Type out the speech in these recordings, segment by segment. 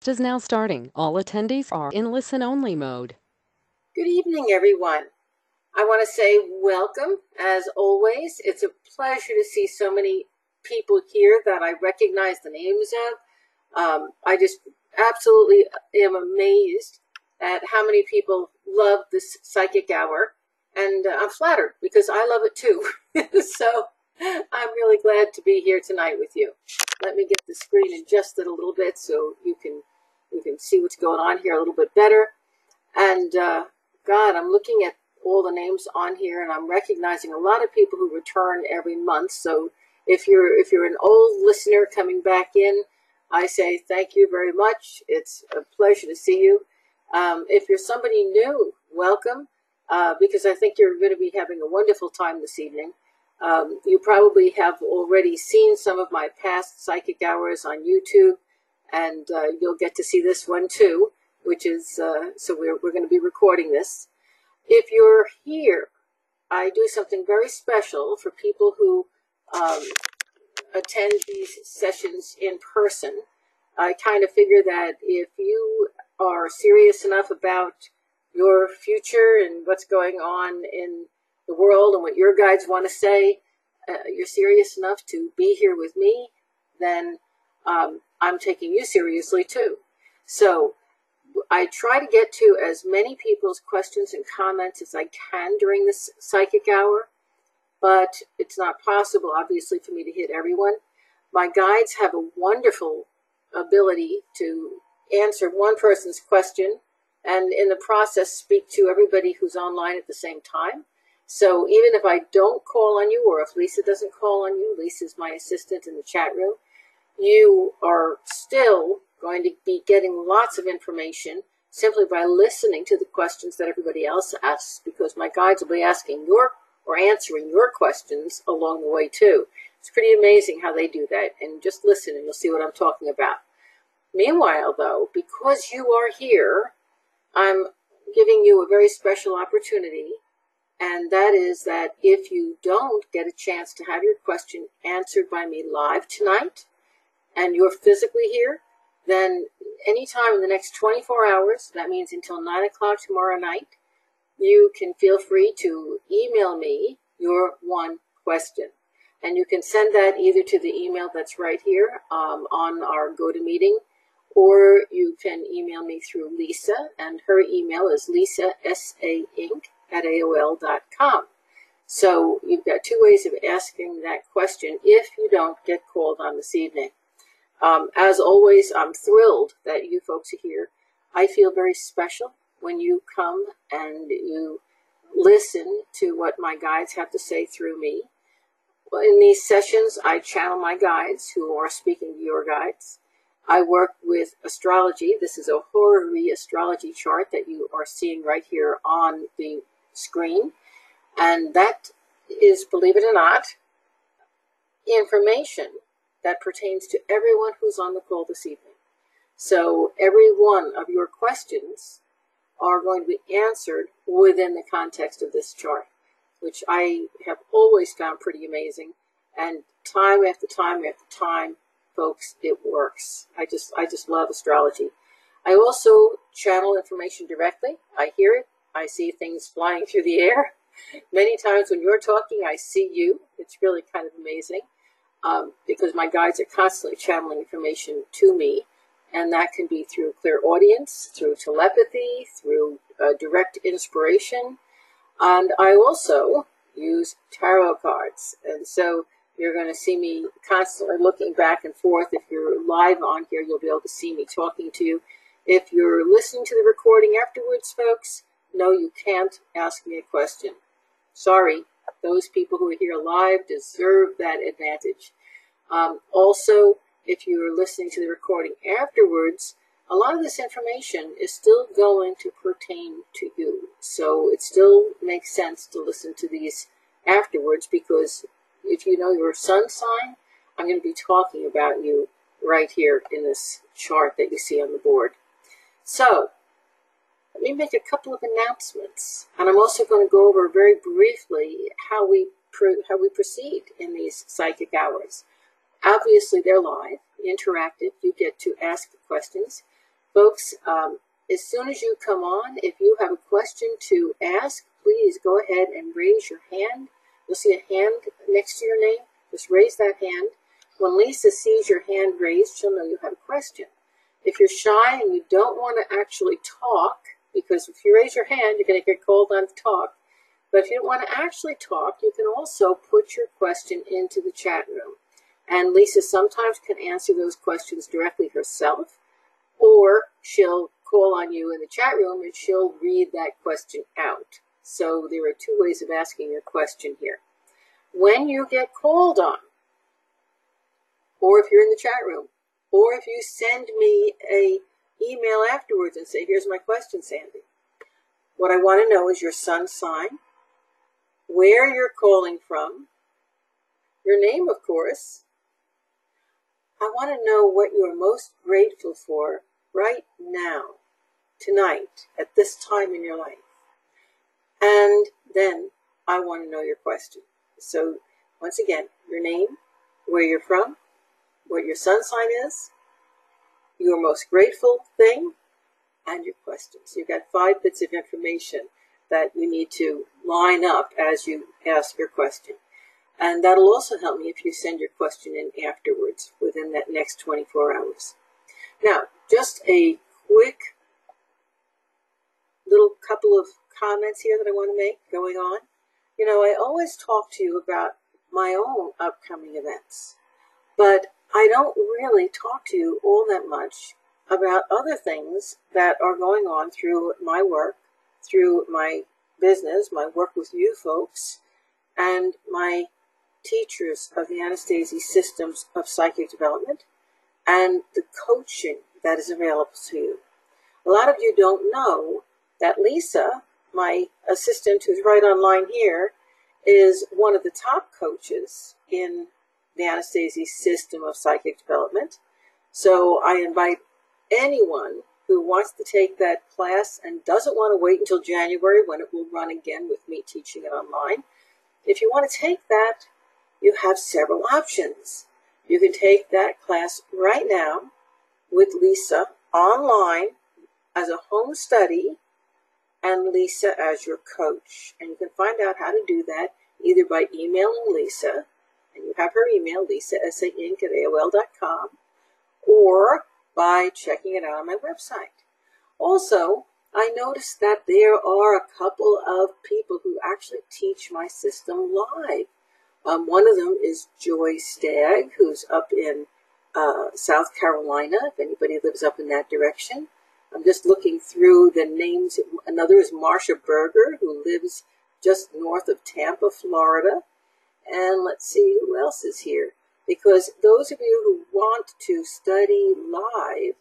Is now starting. All attendees are in listen-only mode. Good evening, everyone. I want to say welcome, as always. It's a pleasure to see so many people here that I recognize the names of. I just absolutely am amazed at how many people love this psychic hour, and I'm flattered because I love it too. So I'm really glad to be here tonight with you. Let me get the screen adjusted a little bit so you can see what's going on here a little bit better. And God, I'm looking at all the names on here, and I'm recognizing a lot of people who return every month. So if you're an old listener coming back in, I say thank you very much. It's a pleasure to see you. If you're somebody new, welcome, because I think you're going to be having a wonderful time this evening. You probably have already seen some of my past psychic hours on YouTube, and you'll get to see this one too, which is, so we're going to be recording this. If you're here, I do something very special for people who attend these sessions in person. I kind of figure that if you are serious enough about your future and what's going on in the world and what your guides want to say, you're serious enough to be here with me, then I'm taking you seriously too. So I try to get to as many people's questions and comments as I can during this psychic hour, but it's not possible, obviously, for me to hit everyone. My guides have a wonderful ability to answer one person's question and in the process speak to everybody who's online at the same time. So even if I don't call on you, or if Lisa doesn't call on you, Lisa's my assistant in the chat room, you are still going to be getting lots of information simply by listening to the questions that everybody else asks, because my guides will be asking your or answering your questions along the way too. It's pretty amazing how they do that, and just listen and you'll see what I'm talking about. Meanwhile, though, because you are here, I'm giving you a very special opportunity, and that is that if you don't get a chance to have your question answered by me live tonight, and you're physically here, then anytime in the next 24 hours, that means until 9 o'clock tomorrow night, you can feel free to email me your one question. And you can send that either to the email that's right here on our GoToMeeting, or you can email me through Lisa, and her email is lisasainc@aol.com. So you've got two ways of asking that question if you don't get called on this evening. As always, I'm thrilled that you folks are here. I feel very special when you come and you listen to what my guides have to say through me. In these sessions, I channel my guides who are speaking to your guides. I work with astrology. This is a Horary astrology chart that you are seeing right here on the screen. And that is, believe it or not, information that pertains to everyone who's on the call this evening. So every one of your questions are going to be answered within the context of this chart, which I have always found pretty amazing. And time after time after time, folks, it works. I just love astrology. I also channel information directly. I hear it. I see things flying through the air. Many times when you're talking, I see you. It's really kind of amazing. Because my guides are constantly channeling information to me, and that can be through clairaudience, through telepathy, through direct inspiration, and I also use tarot cards. And so you're going to see me constantly looking back and forth. If you're live on here, you'll be able to see me talking to you. If you're listening to the recording afterwards, folks, no, you can't ask me a question. Sorry. Those people who are here live deserve that advantage. Also, if you're listening to the recording afterwards, a lot of this information is still going to pertain to you. So it still makes sense to listen to these afterwards, because if you know your sun sign, I'm going to be talking about you right here in this chart that you see on the board. So let me make a couple of announcements, and I'm also going to go over very briefly how we proceed in these psychic hours. Obviously, they're live, interactive. You get to ask questions. Folks, as soon as you come on, if you have a question to ask, please go ahead and raise your hand. You'll see a hand next to your name. Just raise that hand. When Lisa sees your hand raised, she'll know you have a question. If you're shy and you don't want to actually talk, because if you raise your hand, you're going to get called on to talk. But if you don't want to actually talk, you can also put your question into the chat room. And Lisa sometimes can answer those questions directly herself, or she'll call on you in the chat room and she'll read that question out. So there are two ways of asking your question here. When you get called on, or if you're in the chat room, or if you send me an email afterwards and say, here's my question, Sandy. What I want to know is your sun sign, where you're calling from, your name, of course. I want to know what you're most grateful for right now, tonight, at this time in your life. And then I want to know your question. So once again, your name, where you're from, what your sun sign is, your most grateful thing, and your question. So you've got 5 bits of information that you need to line up as you ask your question. And that'll also help me if you send your question in afterwards within that next 24 hours. Now, just a quick little couple of comments here that I want to make going on. You know, I always talk to you about my own upcoming events, but I don't really talk to you all that much about other things that are going on through my work, through my business, my work with you folks, and my teachers of the Anastasia Systems of Psychic Development, and the coaching that is available to you. A lot of you don't know that Lisa, my assistant who's right online here, is one of the top coaches in the Anastasia System of Psychic Development. So I invite anyone who wants to take that class and doesn't want to wait until January when it will run again with me teaching it online. If you want to take that, you have several options. You can take that class right now with Lisa online as a home study and Lisa as your coach. And you can find out how to do that either by emailing Lisa, and you have her email, lisa.sainc@aol.com, or by checking it out on my website. Also, I noticed that there are a couple of people who actually teach my system live. One of them is Joy Stagg, who's up in South Carolina, if anybody lives up in that direction. I'm just looking through the names. Another is Marcia Berger, who lives just north of Tampa, Florida. And let's see who else is here. Because those of you who want to study live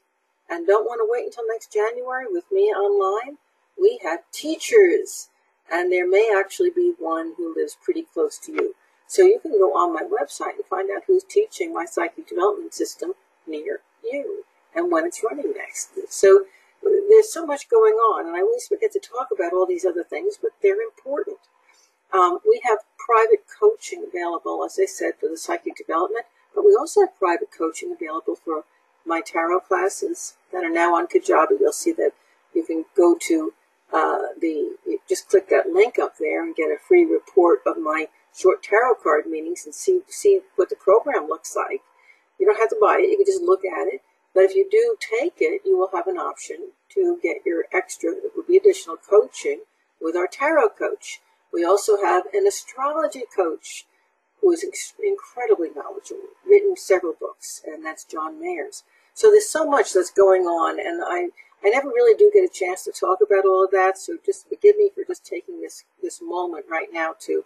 and don't want to wait until next January with me online, we have teachers. And there may actually be one who lives pretty close to you. So you can go on my website and find out who's teaching my psychic development system near you and when it's running next. So there's so much going on, and I always forget to talk about all these other things, but they're important. We have private coaching available, as I said, for the psychic development, but we also have private coaching available for my tarot classes that are now on Kajabi. You'll see that you can go to you just click that link up there and get a free report of my short tarot card meetings and see what the program looks like. You don't have to buy it, you can just look at it. But if you do take it, you will have an option to get your extra, it would be additional coaching with our tarot coach. We also have an astrology coach who is incredibly knowledgeable, written several books, and that's John Mayers. So there's so much that's going on, and I never really do get a chance to talk about all of that, so just forgive me for just taking this moment right now to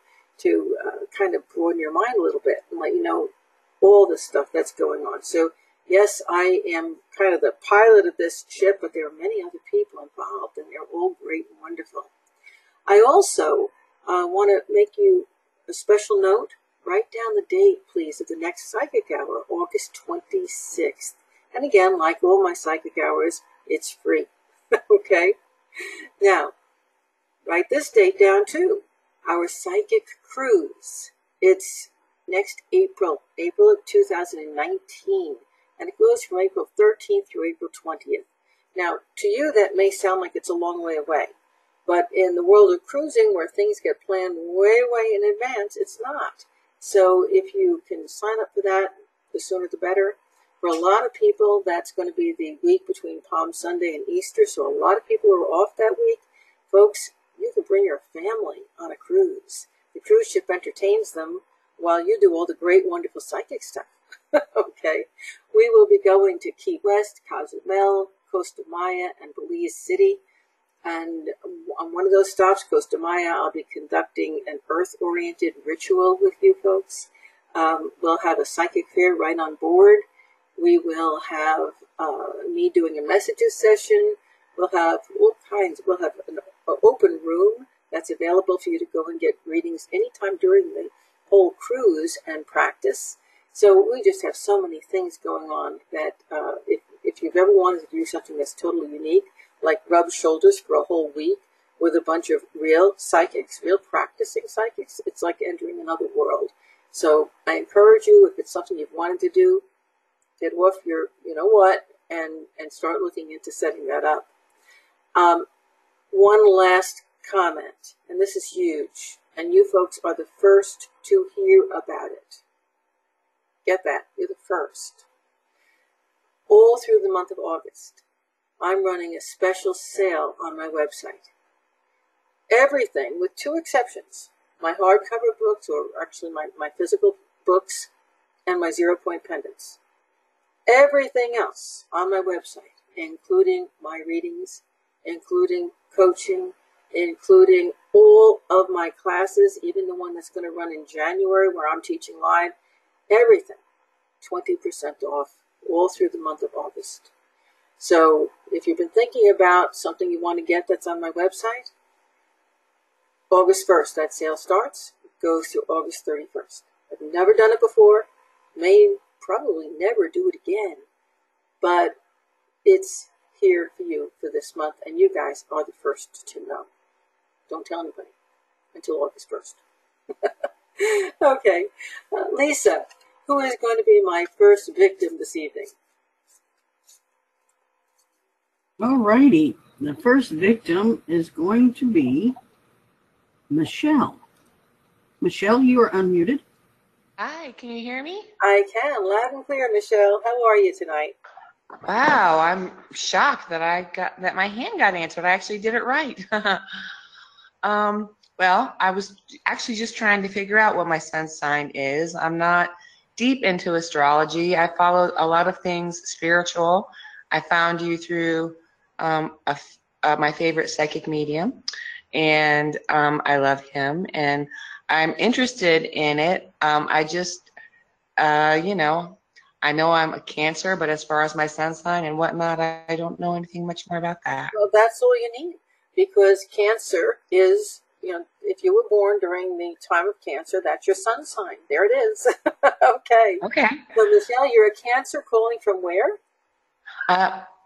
kind of broaden your mind a little bit and let you know all the stuff that's going on. So yes, I am kind of the pilot of this ship, but there are many other people involved, and they're all great and wonderful. I also want to make you a special note. Write down the date, please, of the next Psychic Hour, August 26th. And again, like all my Psychic Hours, it's free. Okay? Now, write this date down, too. Our Psychic Cruise. It's next April of 2019. And it goes from April 13th through April 20th. Now, to you, that may sound like it's a long way away. But in the world of cruising, where things get planned way, way in advance, it's not. So if you can sign up for that, the sooner the better. For a lot of people, that's going to be the week between Palm Sunday and Easter. So a lot of people are off that week. Folks, you can bring your family on a cruise. The cruise ship entertains them while you do all the great, wonderful psychic stuff. Okay. We will be going to Key West, Cozumel, Costa Maya, and Belize City. And on one of those stops, Costa Maya, I'll be conducting an earth-oriented ritual with you folks. We'll have a psychic fair right on board. We will have me doing a messages session. We'll have all kinds. We'll have an open room that's available for you to go and get readings anytime during the whole cruise and practice. So we just have so many things going on that if you've ever wanted to do something that's totally unique, like rub shoulders for a whole week with a bunch of real psychics, real practicing psychics, it's like entering another world. So I encourage you, if it's something you've wanted to do, get off your, you know what, and start looking into setting that up. One last comment, and this is huge, and you folks are the first to hear about it. Get that, you're the first. All through the month of August, I'm running a special sale on my website. Everything, with two exceptions, my hardcover books, or actually my physical books, and my 0-point pendants. Everything else on my website, including my readings, including coaching, including all of my classes, even the one that's going to run in January where I'm teaching live, everything, 20% off all through the month of August. So if you've been thinking about something you want to get that's on my website, August 1st, that sale starts, goes through August 31st. I've never done it before, may probably never do it again, but it's here for you for this month, and you guys are the first to know. Don't tell anybody until August 1st. Okay, Lisa, who is going to be my first victim this evening? All righty. The first victim is going to be Michelle. Michelle, you are unmuted. Hi, can you hear me? I can, loud and clear, Michelle. How are you tonight? Wow, I'm shocked that my hand got answered. I actually did it right. Well, I was actually just trying to figure out what my sun sign is. I'm not deep into astrology. I follow a lot of things spiritual. I found you through my favorite psychic medium, and I love him, and I'm interested in it. I just, I know I'm a Cancer, but as far as my sun sign and whatnot, I don't know anything much more about that. Well, that's all you need, because Cancer is, if you were born during the time of Cancer, that's your sun sign. There it is. Okay. Okay. So, Michelle, you're a Cancer calling from where?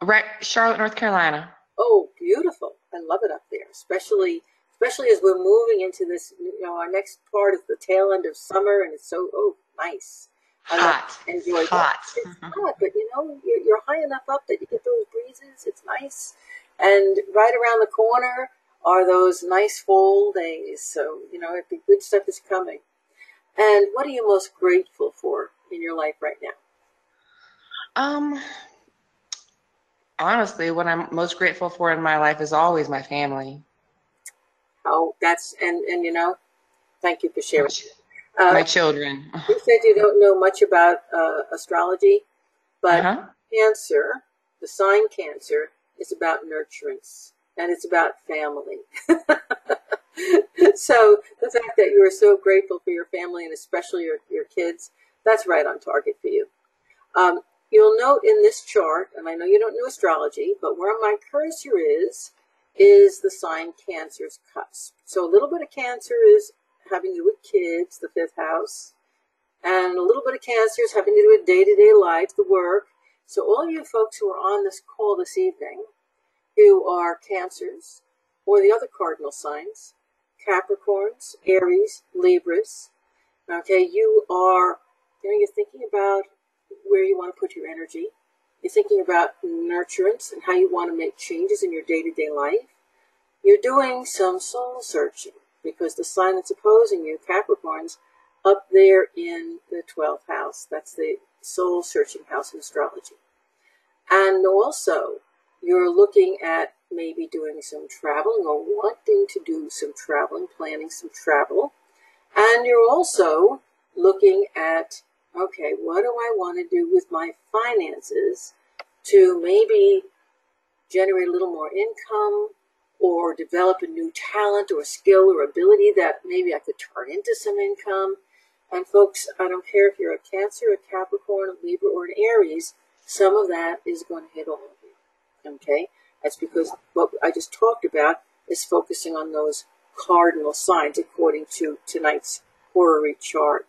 Right, Charlotte, North Carolina. Oh, beautiful. I love it up there, especially as we're moving into this, our next part is the tail end of summer, and it's so, nice. Hot. Enjoy hot. That. It's hot, but you're high enough up that you get those breezes. It's nice. And right around the corner are those nice fall days. So, the good stuff is coming. And what are you most grateful for in your life right now? Honestly, what I'm most grateful for in my life is always my family. Oh, that's, and thank you for sharing. My children. You said you don't know much about astrology, but Cancer, the sign Cancer, is about nurturance, and it's about family. So the fact that you are so grateful for your family, and especially your kids, that's right on target for you. You'll note in this chart, and I know you don't know astrology, but where my cursor is the sign Cancer's cusp. So a little bit of Cancer is having to do with kids, the 5th house, and a little bit of Cancer is having to do with day-to-day life, the work. So all you folks who are on this call this evening, who are Cancers, or the other cardinal signs, Capricorns, Aries, Libras, okay, you're thinking about where you want to put your energy. You're thinking about nurturance and how you want to make changes in your day-to-day life. You're doing some soul searching because the sign that's opposing you, Capricorn's, up there in the 12th house. That's the soul searching house in astrology. And also, you're looking at maybe doing some traveling or wanting to do some traveling, planning some travel. And you're also looking at, okay, what do I want to do with my finances to maybe generate a little more income or develop a new talent or skill or ability that maybe I could turn into some income. And folks, I don't care if you're a Cancer, a Capricorn, a Libra, or an Aries, some of that is going to hit all of you, okay? That's because what I just talked about is focusing on those cardinal signs according to tonight's horary chart.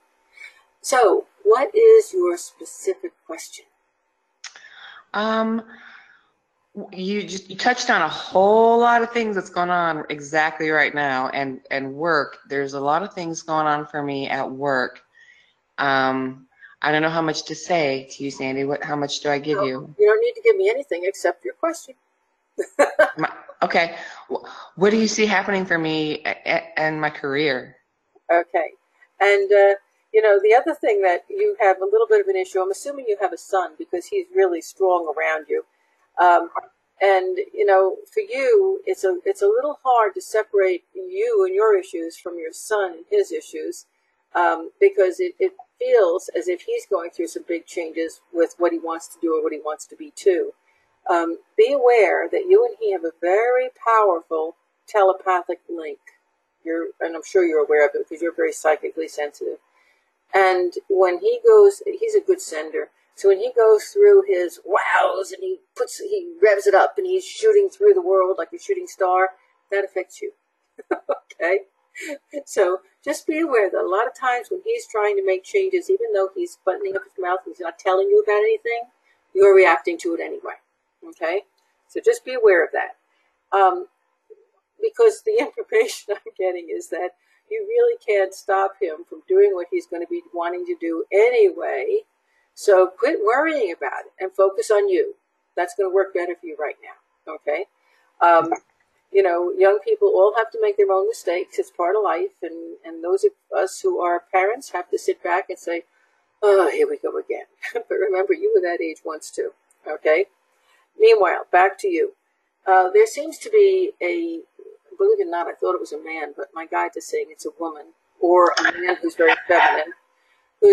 So, what is your specific question? You touched on a whole lot of things that's going on exactly right now, and work. There's a lot of things going on for me at work. I don't know how much to say to you, Sandy. How much do I give you? You don't need to give me anything except your question. Okay. What do you see happening for me and my career? Okay. And, the other thing that you have a little bit of an issue, I'm assuming you have a son because he's really strong around you. And, for you, it's a little hard to separate you and your issues from your son and his issues, because it feels as if he's going through some big changes with what he wants to do or what he wants to be too. Be aware that you and he have a very powerful telepathic link. And I'm sure you're aware of it because you're very psychically sensitive. And when he goes, he's a good sender. So when he goes through his wows and he revs it up and he's shooting through the world like a shooting star, that affects you. Okay? So just be aware that a lot of times when he's trying to make changes, even though he's buttoning up his mouth and he's not telling you about anything, you're reacting to it anyway. Okay? So just be aware of that. Because the information I'm getting is that you really can't stop him from doing what he's going to be wanting to do anyway. So quit worrying about it and focus on you. That's going to work better for you right now. Okay? Young people all have to make their own mistakes. It's part of life. And those of us who are parents have to sit back and say, oh, here we go again. But remember, you were that age once too. Okay? Meanwhile, back to you. There seems to be believe it or not, I thought it was a man, but my guide is saying it's a woman or a man who's very feminine.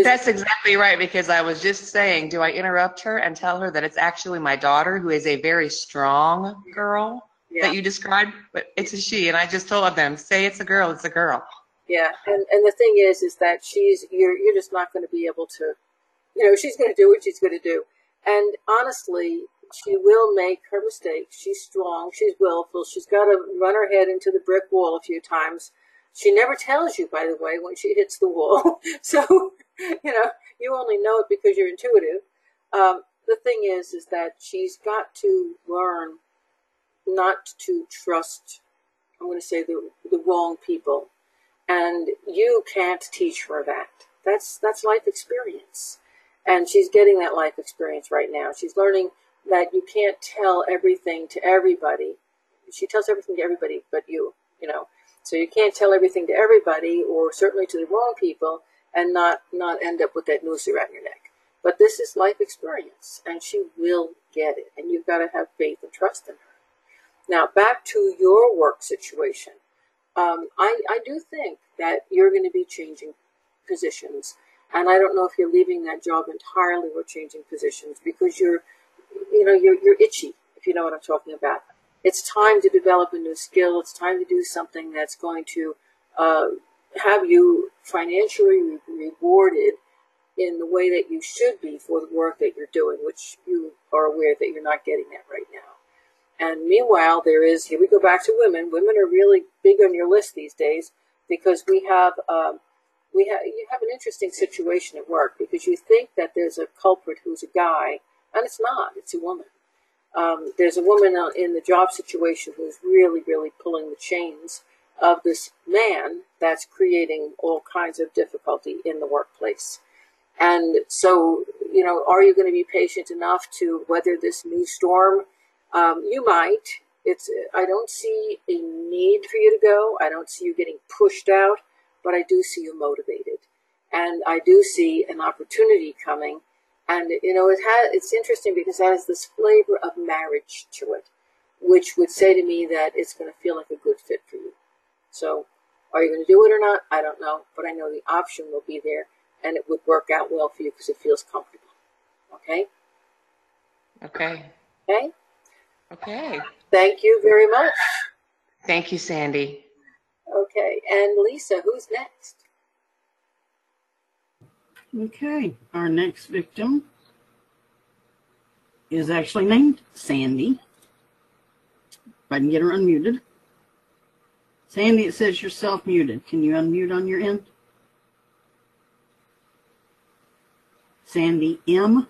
That's exactly right, because I was just saying, do I interrupt her and tell her that it's actually my daughter, who is a very strong girl that you described, but it's a she, and I just told them, say it's a girl, it's a girl. Yeah, and the thing is that you're just not going to be able to, she's going to do what she's going to do. And honestly, she will make her mistakes. She's strong. She's willful. She's got to run her head into the brick wall a few times. She never tells you, by the way, when she hits the wall. So, you only know it because you're intuitive. The thing is that she's got to learn not to trust, I'm going to say, the wrong people. And you can't teach her that. That's life experience. And she's getting that life experience right now. She's learning that you can't tell everything to everybody. She tells everything to everybody but you, So you can't tell everything to everybody, or certainly to the wrong people, and not end up with that noose around your neck. But this is life experience, and she will get it. And you've got to have faith and trust in her. Now, back to your work situation. I do think that you're going to be changing positions. And I don't know if you're leaving that job entirely or changing positions, because you're itchy, if you know what I'm talking about. It's time to develop a new skill. It's time to do something that's going to have you financially rewarded in the way that you should be for the work that you're doing, which you are aware that you're not getting that right now. And meanwhile, here we go back to women. Women are really big on your list these days, because you have an interesting situation at work, because you think that there's a culprit who's a guy, and it's not. It's a woman. There's a woman in the job situation who's really, really pulling the chains of this man that's creating all kinds of difficulty in the workplace. And so, are you going to be patient enough to weather this new storm? You might. I don't see a need for you to go. I don't see you getting pushed out, but I do see you motivated. And I do see an opportunity coming. And, it's interesting because it has this flavor of marriage to it, which would say to me that it's going to feel like a good fit for you. So are you going to do it or not? I don't know, but I know the option will be there and it would work out well for you because it feels comfortable. Okay? Okay. Okay? Okay. Thank you very much. Thank you, Sandy. Okay, and Lisa, who's next? Okay, our next victim is actually named Sandy. If I can get her unmuted. Sandy, it says you're self-muted. Can you unmute on your end? Sandy M.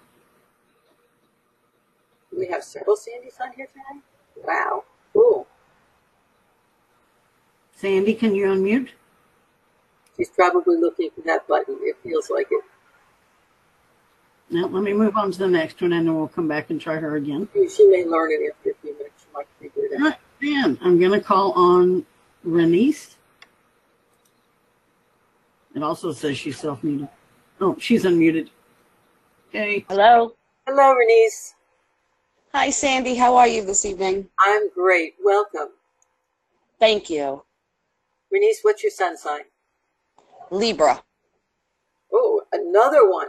We have several Sandys on here tonight. Wow, cool. Sandy, can you unmute? She's probably looking for that button. It feels like it. Now, let me move on to the next one, and then we'll come back and try her again. She may learn it after a few minutes. She might figure it out. All right, then I'm going to call on Renice. It also says she's self-muted. Oh, she's unmuted. Okay. Hello. Hello, Renice. Hi, Sandy. How are you this evening? I'm great. Welcome. Thank you. Renice, what's your sun sign? Libra. Oh, another one.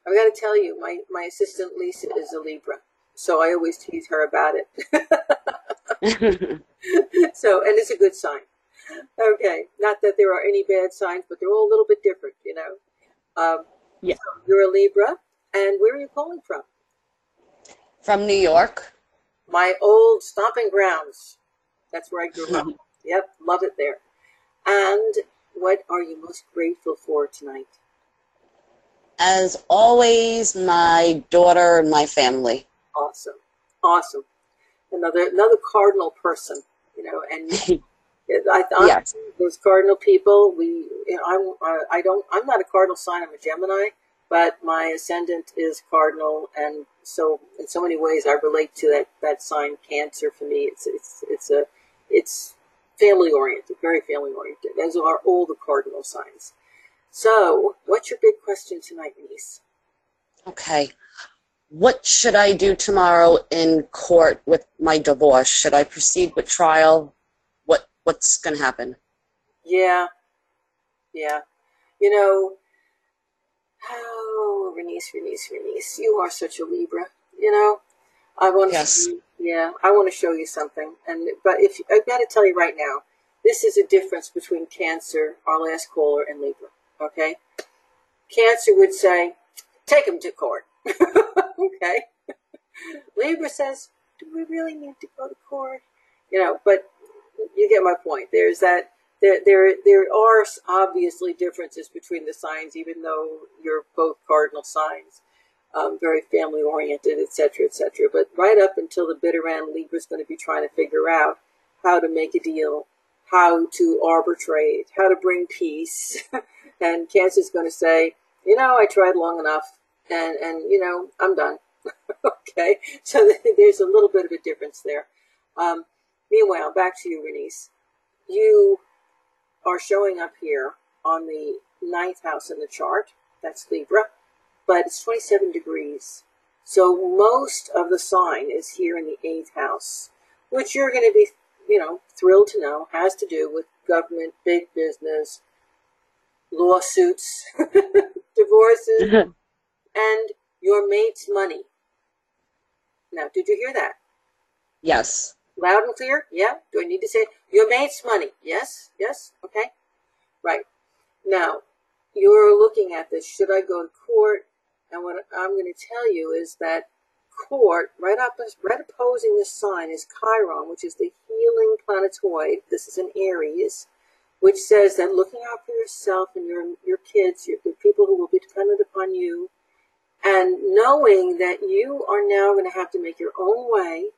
I've got to tell you, my assistant Lisa is a Libra, so I always tease her about it. So, and it's a good sign. Okay, not that there are any bad signs, but they're all a little bit different, Yeah. So you're a Libra, and where are you calling from? From New York. My old stomping grounds. That's where I grew up. Yep, love it there. And what are you most grateful for tonight? As always, my daughter and my family. Awesome, awesome. Another cardinal person, and I thought Yes. those cardinal people. I'm not a cardinal sign. I'm a Gemini, but my ascendant is cardinal, and so in so many ways I relate to that sign, Cancer. For me, it's family oriented, very family oriented. Those are all the cardinal signs. So, what's your big question tonight, niece? Okay. What should I do tomorrow in court with my divorce? Should I proceed with trial? What's going to happen? Yeah. Oh, Renice, you are such a Libra. I want to. Yes. I want to show you something. But I've got to tell you right now, this is a difference between Cancer, our last caller, and Libra. Okay, Cancer would say, take him to court. Okay, Libra says, do we really need to go to court? But you get my point. There's that. There are obviously differences between the signs, even though you're both cardinal signs, very family oriented, etc., etc. But right up until the bitter end, Libra's going to be trying to figure out how to make a deal, how to arbitrate, how to bring peace. And Cancer's going to say, I tried long enough, and I'm done. Okay, so there's a little bit of a difference there. Meanwhile, back to you, Renice. You are showing up here on the 9th house in the chart. That's Libra, but it's 27 degrees. So most of the sign is here in the 8th house, which you're going to be, thrilled to know has to do with government, big business, lawsuits, divorces, and your mate's money. Now, did you hear that? Yes. Loud and clear? Yeah? Do I need to say your mate's money? Yes? Okay. Right. Now, you're looking at this. Should I go to court? And what I'm going to tell you is that court, right opposing this sign is Chiron, which is the healing planetoid. This is an Aries, which says that looking out for yourself and your kids, the people who will be dependent upon you, and knowing that you are now going to have to make your own way.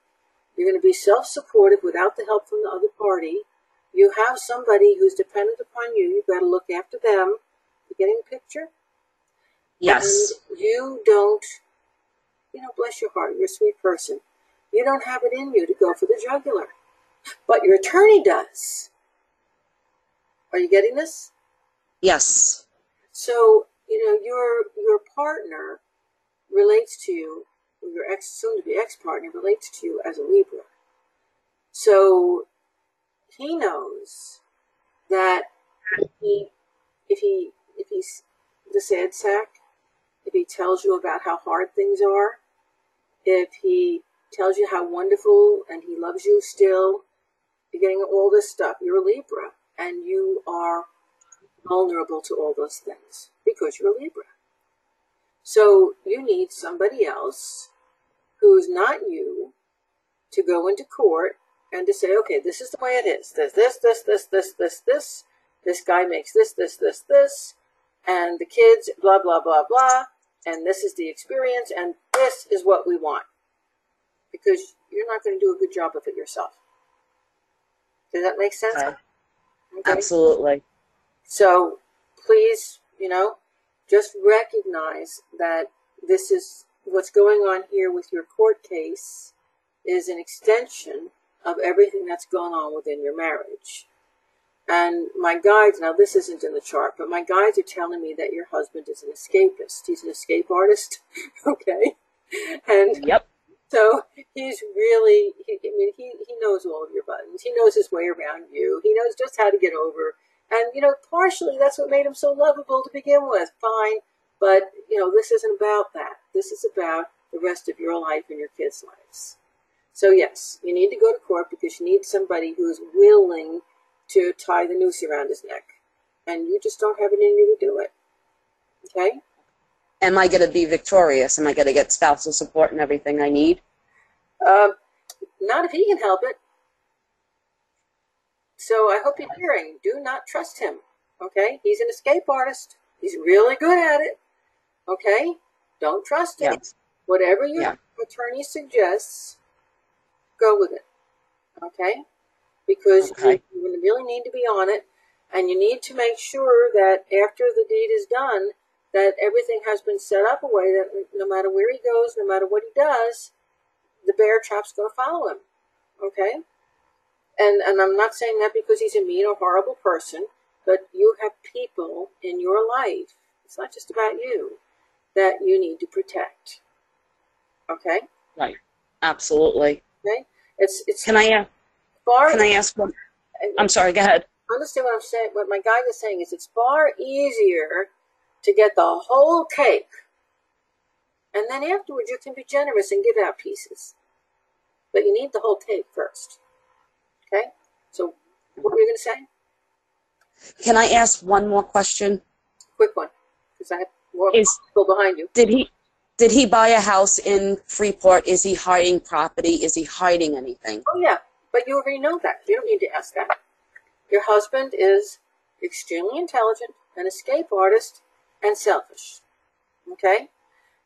You're going to be self-supportive without the help from the other party. You have somebody who's dependent upon you. You've got to look after them. You getting the picture? Yes. And you don't, bless your heart, you're a sweet person. You don't have it in you to go for the jugular, but your attorney does. Are you getting this? Yes. So, your partner relates to you, or your soon-to-be ex-partner relates to you as a Libra. So he knows that if he's the sad sack, if he tells you about how hard things are, if he tells you how wonderful and he loves you still, you're getting all this stuff. You're a Libra, and you are vulnerable to all those things because you're a Libra. So you need somebody else who's not you to go into court and to say, okay, this is the way it is. There's this. This guy makes this, and the kids, blah, blah, blah, blah, and this is the experience, and this is what we want. Because you're not going to do a good job of it yourself. Does that make sense? Okay. Okay. Absolutely. So please, just recognize that this is what's going on here with your court case is an extension of everything that's going on within your marriage. And my guides, now this isn't in the chart, but my guides are telling me that your husband is an escapist. He's an escape artist. Okay. And Yep. so he's really, he knows all of your buttons. He knows his way around you. He knows just how to get over. And, partially that's what made him so lovable to begin with. Fine. But, this isn't about that. This is about the rest of your life and your kids' lives. So, yes, you need to go to court because you need somebody who's willing to tie the noose around his neck. And you just don't have it in you to do it. Okay? Am I going to be victorious? Am I going to get spousal support and everything I need? Not if he can help it. So I hope you're hearing, do not trust him. Okay? He's an escape artist. He's really good at it. Okay? Don't trust him. Yes. Whatever your attorney suggests, go with it. Okay? Because Okay. you really need to be on it, and you need to make sure that after the deed is done, that everything has been set up a way that no matter where he goes, no matter what he does, the bear trap's going to follow him. Okay? And I'm not saying that because he's a mean or horrible person, but you have people in your life, it's not just about you, that you need to protect. Okay? Right. Absolutely. Okay? It's Can I far. Can I ask one? I'm sorry. Go ahead. Understand what I'm saying? What my guide is saying is it's far easier to get the whole cake, and then afterwards you can be generous and give out pieces. But you need the whole cake first. Okay? So what were you going to say? Can I ask one more question? Quick one, because I have more people behind you. Did he buy a house in Freeport? Is he hiding property? Is he hiding anything? Oh, yeah. But you already know that. You don't need to ask that. Your husband is extremely intelligent, an escape artist, and selfish. Okay?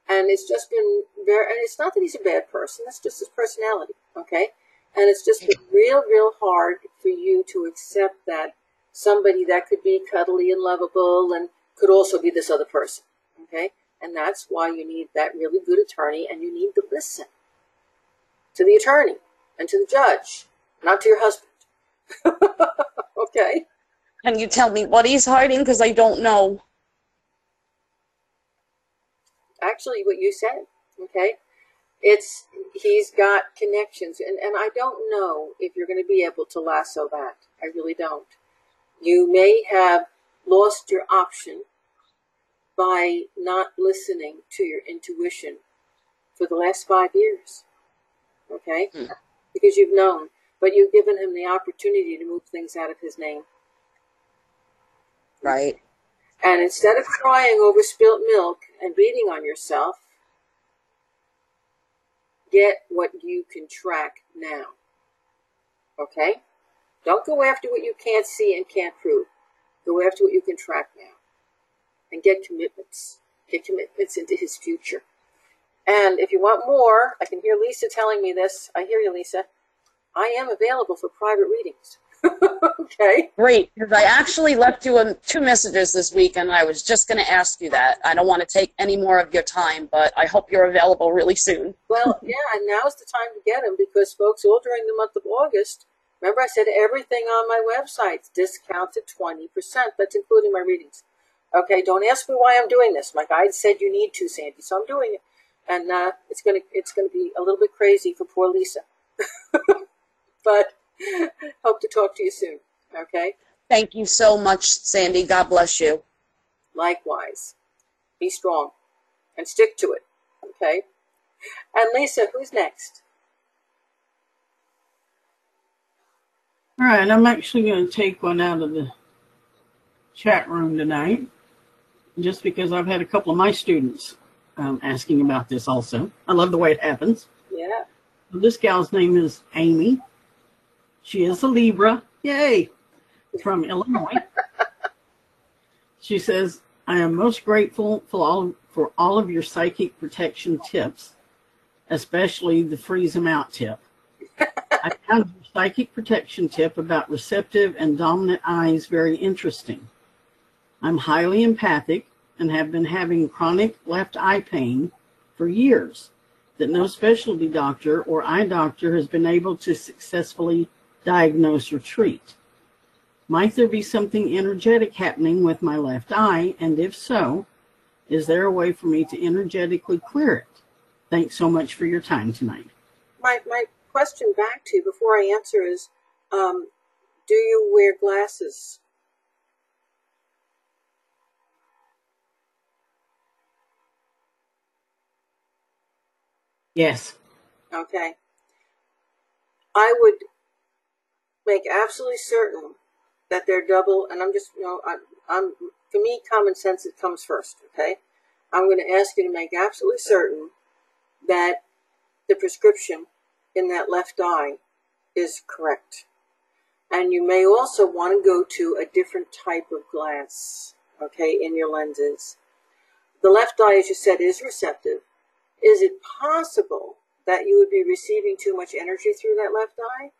And it's just been and it's not that he's a bad person, that's just his personality. Okay? And it's just been real, real hard for you to accept that somebody that could be cuddly and lovable and could also be this other person. Okay? And that's why you need that really good attorney, and you need to listen to the attorney and to the judge, not to your husband. Okay? Can you tell me what he's hiding? Because I don't know. Actually, what you said, okay? He's got connections, and I don't know if you're going to be able to lasso that. I really don't. You may have lost your option by not listening to your intuition for the last 5 years, okay? Because you've known, but you've given him the opportunity to move things out of his name. Right. And instead of crying over spilt milk and beating on yourself, get what you can track now. Okay? Don't go after what you can't see and can't prove. Go after what you can track now. And get commitments. Get commitments into his future. And if you want more, I can hear Lisa telling me this. I hear you, Lisa. I am available for private readings. Okay. Great, because I actually left you 2 messages this week, and I was just going to ask you that. I don't want to take any more of your time, but I hope you're available really soon. Well, yeah, and now's the time to get them because, folks, all during the month of August, remember I said everything on my website's discounted 20%. That's including my readings. Okay, don't ask me why I'm doing this. My guide said you need to, Sandy, so I'm doing it. And it's gonna be a little bit crazy for poor Lisa. But hope to talk to you soon. Okay? Thank you so much, Sandy. God bless you. Likewise. Be strong and stick to it. Okay? And Lisa, who's next? All right, I'm actually going to take one out of the chat room tonight, just because I've had a couple of my students asking about this also. I love the way it happens. Yeah. This gal's name is Amy. She is a Libra. Yay! From Illinois. She says, I am most grateful for all of your psychic protection tips, especially the freeze them out tip. I found your psychic protection tip about receptive and dominant eyes very interesting. I'm highly empathic and have been having chronic left eye pain for years that no specialty doctor or eye doctor has been able to successfully diagnose or treat. Might there be something energetic happening with my left eye? And if so, is there a way for me to energetically clear it? Thanks so much for your time tonight. My question back to you before I answer is, do you wear glasses? Yes. Okay. I would make absolutely certain that they're double, and I'm just, I'm for me, common sense, it comes first, okay? I'm going to ask you to make absolutely certain that the prescription in that left eye is correct. And you may also want to go to a different type of glass, okay, in your lenses. The left eye, as you said, is receptive. Is it possible that you would be receiving too much energy through that left eye?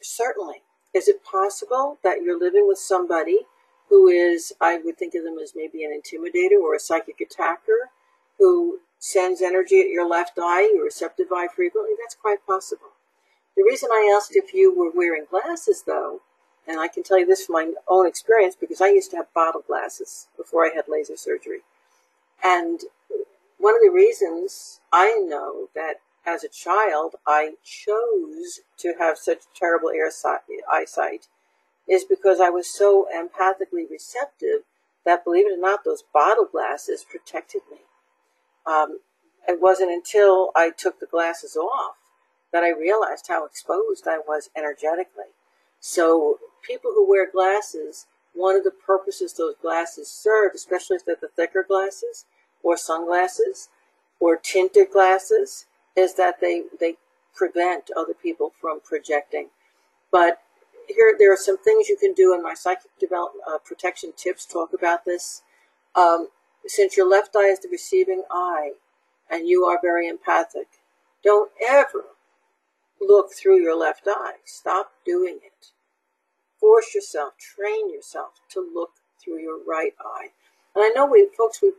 Certainly. Is it possible that you're living with somebody who is, I would think of them as maybe an intimidator or a psychic attacker who sends energy at your left eye, your receptive eye frequently? That's quite possible. The reason I asked if you were wearing glasses, though, and I can tell you this from my own experience because I used to have bottle glasses before I had laser surgery. And one of the reasons I know that as a child I chose to have such terrible eyesight is because I was so empathically receptive that, believe it or not, those bottle glasses protected me. It wasn't until I took the glasses off that I realized how exposed I was energetically. So people who wear glasses, one of the purposes those glasses serve, especially if they're the thicker glasses or sunglasses or tinted glasses, is that they prevent other people from projecting. But there are some things you can do, and my psychic development protection tips talk about this. Since your left eye is the receiving eye, and you are very empathic, don't ever look through your left eye. Stop doing it. Force yourself, train yourself to look through your right eye. And I know we look through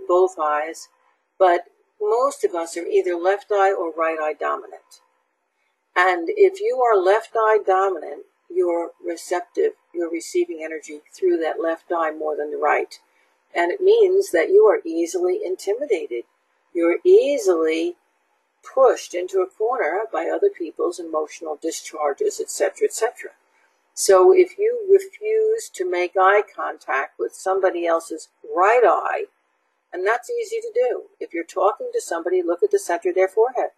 both eyes, but most of us are either left eye or right eye dominant. And if you are left eye dominant, you're receptive, you're receiving energy through that left eye more than the right. And it means that you are easily intimidated. You're easily pushed into a corner by other people's emotional discharges, etc., etc. So if you refuse to make eye contact with somebody else's right eye, and that's easy to do. If you're talking to somebody, look at the center of their forehead,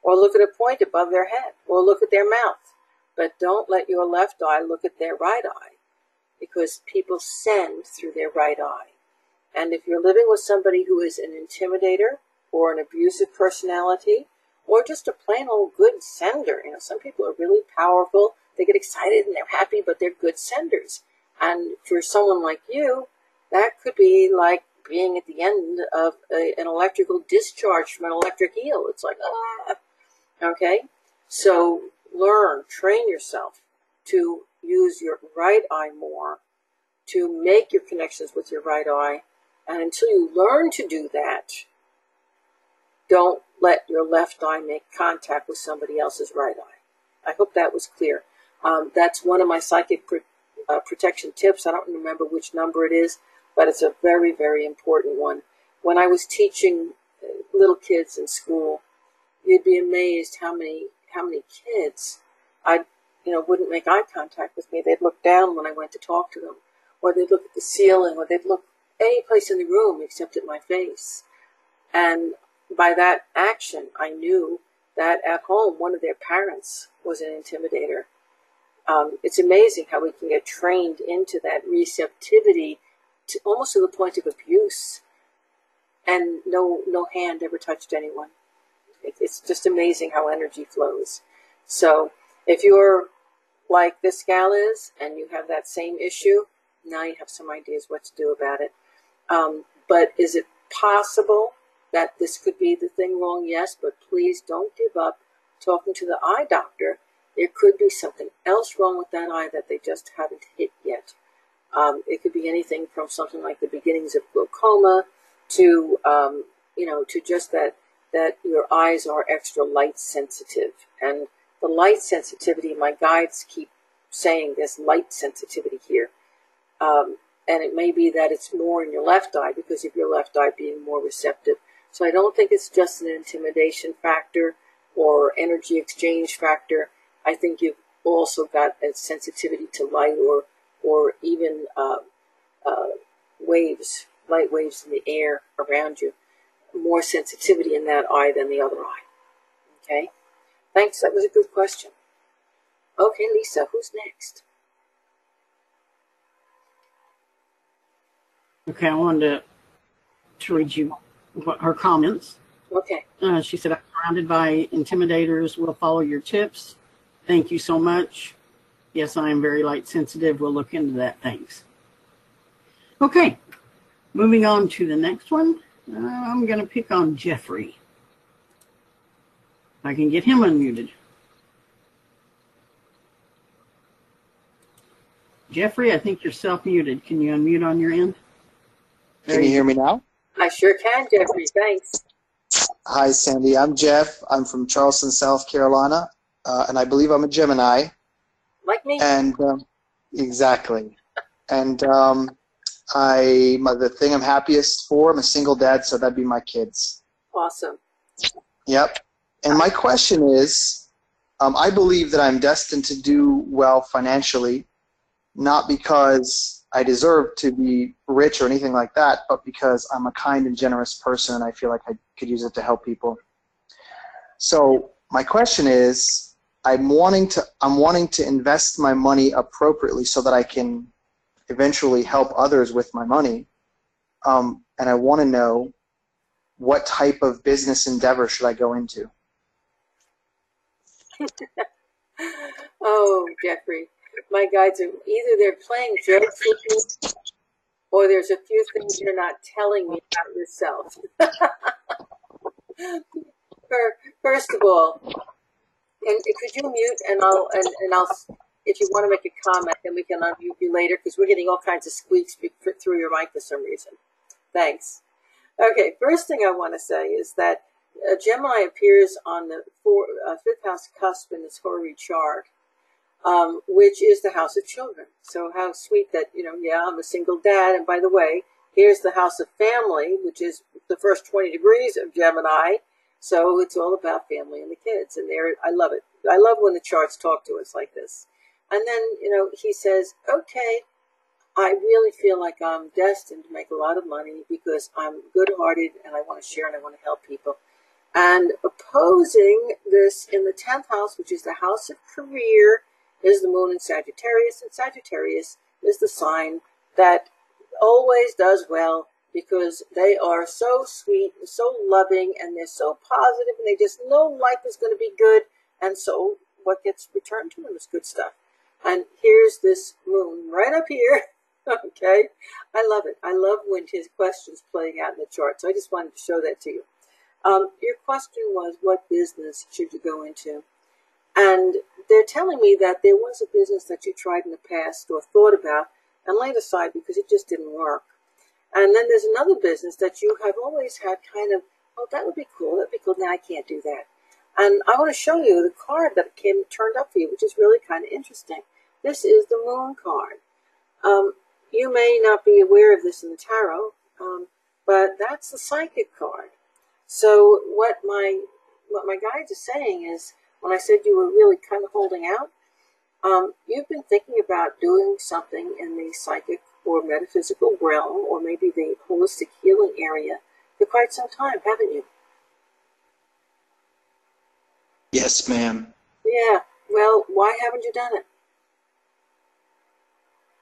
or look at a point above their head, or look at their mouth. But don't let your left eye look at their right eye, because people send through their right eye. And if you're living with somebody who is an intimidator, or an abusive personality, or just a plain old good sender, some people are really powerful, they get excited and they're happy, but they're good senders. And for someone like you, that could be like being at the end of an electrical discharge from an electric eel. It's like, okay? So learn, train yourself to use your right eye more, to make your connections with your right eye. And until you learn to do that, don't let your left eye make contact with somebody else's right eye. I hope that was clear. That's one of my psychic protection tips. I don't remember which number it is, but it's a very, very important one. When I was teaching little kids in school, you'd be amazed how many kids wouldn't make eye contact with me. They'd look down when I went to talk to them, or they'd look at the ceiling, or they'd look any place in the room except at my face. And by that action, I knew that at home, one of their parents was an intimidator. It's amazing how we can get trained into that receptivity to almost to the point of abuse, and no hand ever touched anyone. It's just amazing how energy flows. So if you're like this gal is, and you have that same issue, now you have some ideas what to do about it. But is it possible that this could be the thing wrong? Yes, but please don't give up talking to the eye doctor. There could be something else wrong with that eye that they just haven't hit yet. It could be anything from something like the beginnings of glaucoma to, to just that your eyes are extra light sensitive. And the light sensitivity, my guides keep saying there's light sensitivity here. And it may be that it's more in your left eye because of your left eye being more receptive. So I don't think it's just an intimidation factor or energy exchange factor. I think you've also got a sensitivity to light or even waves, light waves in the air around you. More sensitivity in that eye than the other eye. Okay? Thanks. That was a good question. Okay, Lisa, who's next? Okay, I wanted to read you her comments. Okay. She said, I'm surrounded by intimidators. We'll follow your tips. Thank you so much. Yes, I am very light sensitive. We'll look into that. Thanks. Okay, moving on to the next one. I'm going to pick on Jeffrey. If I can get him unmuted. Jeffrey, I think you're self-muted. Can you unmute on your end? Can you hear me now? I sure can, Jeffrey. Thanks. Hi, Sandy. I'm Jeff. I'm from Charleston, South Carolina, and I believe I'm a Gemini. Like me? And exactly. And the thing I'm happiest for, I'm a single dad, so that'd be my kids. Awesome. Yep. And my question is, I believe that I'm destined to do well financially, not because I deserve to be rich or anything like that, but because I'm a kind and generous person and I feel like I could use it to help people. So my question is, I'm wanting to invest my money appropriately so that I can eventually help others with my money. And I want to know, what type of business endeavor should I go into? Oh, Jeffrey. My guides are either they're playing jokes with me, or there's a few things you're not telling me about yourself. First of all, and could you mute, and I'll if you want to make a comment, then we can unmute you later because we're getting all kinds of squeaks through your mic for some reason. Thanks. Okay, first thing I want to say is that Gemini appears on the fifth house cusp in this Hori chart. Which is the house of children. So how sweet that, I'm a single dad. And by the way, here's the house of family, which is the first 20 degrees of Gemini. So it's all about family and the kids. And I love it. I love when the charts talk to us like this. And then, he says, okay, I really feel like I'm destined to make a lot of money because I'm good-hearted and I want to share and I want to help people. And opposing this in the 10th house, which is the house of career, is the moon in Sagittarius, and Sagittarius is the sign that always does well because they are so sweet and so loving and they're so positive and they just know life is going to be good, and so what gets returned to them is good stuff. And here's this moon right up here. Okay, I love it. I love when his question's playing out in the chart, so I just wanted to show that to you. Your question was, what business should you go into? And they're telling me that there was a business that you tried in the past or thought about and laid aside because it just didn't work. And then there's another business that you have always had kind of, oh, that would be cool. That'd be cool. Now I can't do that. And I want to show you the card that turned up for you, which is really kind of interesting. This is the Moon card. You may not be aware of this in the tarot, but that's the psychic card. So what my guides are saying is, when I said you were really kind of holding out, you've been thinking about doing something in the psychic or metaphysical realm, or maybe the holistic healing area, for quite some time, haven't you? Yes, ma'am. Yeah. Well, why haven't you done it?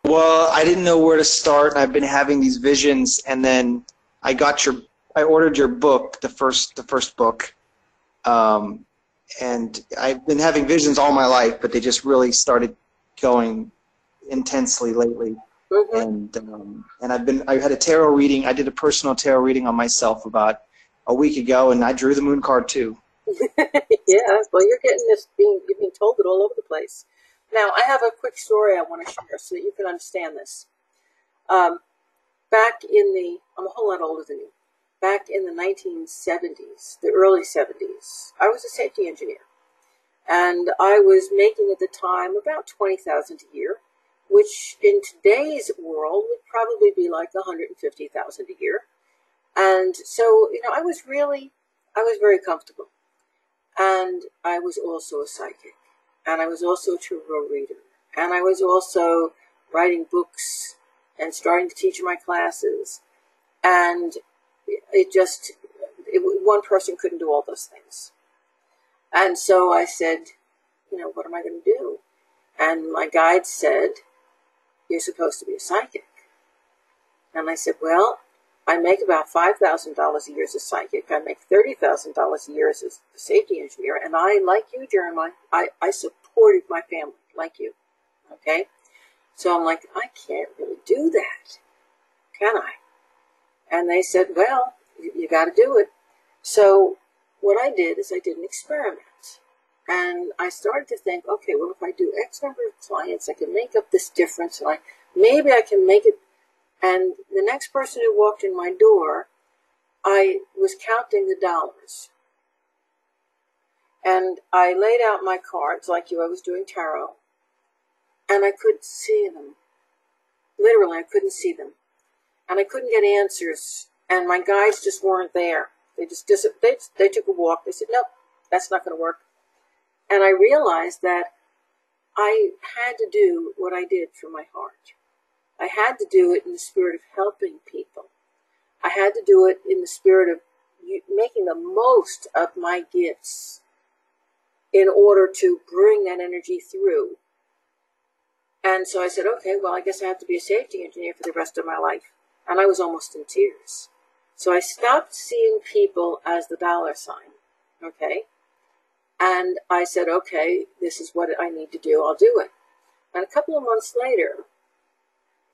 Well, I didn't know where to start, and I've been having these visions, and then I ordered your book, the first book, and I've been having visions all my life, but they just really started going intensely lately. Mm-hmm. And I had a tarot reading. I did a personal tarot reading on myself about a week ago, and I drew the Moon card too. Yeah, well, you're getting this, you're being told it all over the place. Now, I have a quick story I want to share so that you can understand this. Back in I'm a whole lot older than you. Back in the 1970s, the early 70s, I was a safety engineer. And I was making at the time about $20,000 a year, which in today's world would probably be like $150,000 a year. And so, I was very comfortable. And I was also a psychic. And I was also a tarot reader. And I was also writing books and starting to teach my classes. And one person couldn't do all those things. And so I said, what am I going to do? And my guide said, you're supposed to be a psychic. And I said, well, I make about $5,000 a year as a psychic. I make $30,000 a year as a safety engineer. And I, like you, Jeremiah, I supported my family, like you. Okay? So I'm like, I can't really do that, can I? And they said, well, you got to do it. So what I did is I did an experiment. And I started to think, okay, well, if I do X number of clients, I can make up this difference. And maybe I can make it. And the next person who walked in my door, I was counting the dollars. And I laid out my cards like you. I was doing tarot. And I couldn't see them. Literally, I couldn't see them. And I couldn't get answers. And my guides just weren't there. They just they took a walk. They said, nope, that's not going to work. And I realized that I had to do what I did from my heart. I had to do it in the spirit of helping people. I had to do it in the spirit of making the most of my gifts in order to bring that energy through. And so I said, okay, well, I guess I have to be a safety engineer for the rest of my life. And I was almost in tears. So I stopped seeing people as the dollar sign, okay? And I said, okay, this is what I need to do. I'll do it. And a couple of months later,